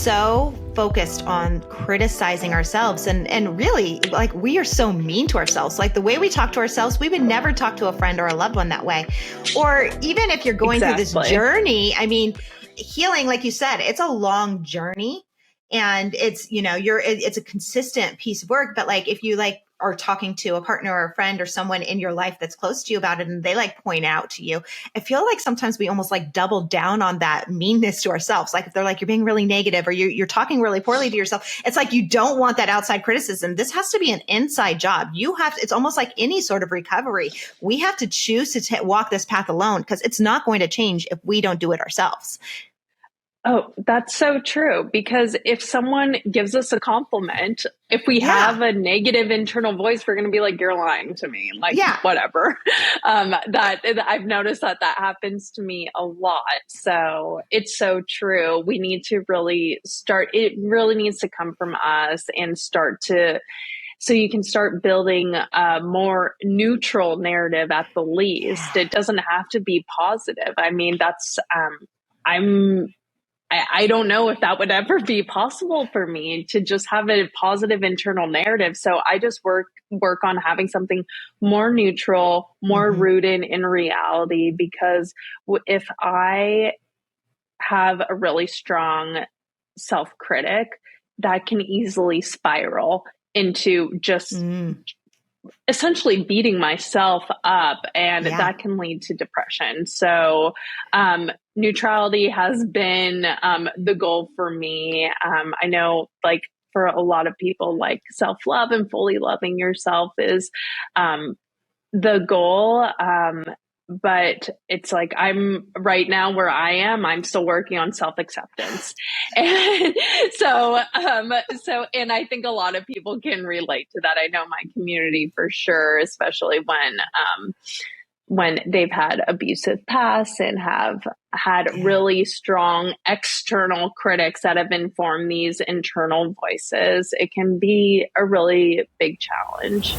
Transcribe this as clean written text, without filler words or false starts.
so focused on criticizing ourselves and really, like, we are so mean to ourselves. Like, the way we talk to ourselves, we would never talk to a friend or a loved one that way. Or even if you're going through this journey, I mean, healing, like you said, it's a long journey, and it's, it's a consistent piece of work. But like, if you are talking to a partner or a friend or someone in your life that's close to you about it, and they point out to you, I feel like sometimes we almost double down on that meanness to ourselves. Like, if they're you're being really negative, or you're talking really poorly to yourself, it's like, you don't want that outside criticism. This has to be an inside job. It's almost like any sort of recovery. We have to choose to walk this path alone, because it's not going to change if we don't do it ourselves. Oh, that's so true. Because if someone gives us a compliment, if we have a negative internal voice, we're going to be like, you're lying to me. Whatever. That I've noticed that happens to me a lot. So it's so true. We need to really start. It really needs to come from us and so you can start building a more neutral narrative at the least. It doesn't have to be positive. I mean, I don't know if that would ever be possible for me to just have a positive internal narrative. So I just work on having something more neutral, more rooted in reality, because if I have a really strong self-critic, that can easily spiral into just essentially beating myself up, and that can lead to depression. So neutrality has been the goal for me. I know, for a lot of people, self-love and fully loving yourself is the goal. But it's I'm right now where I am, I'm still working on self-acceptance. And so, and I think a lot of people can relate to that. I know my community for sure, especially when they've had abusive past and have had really strong external critics that have informed these internal voices. It can be a really big challenge.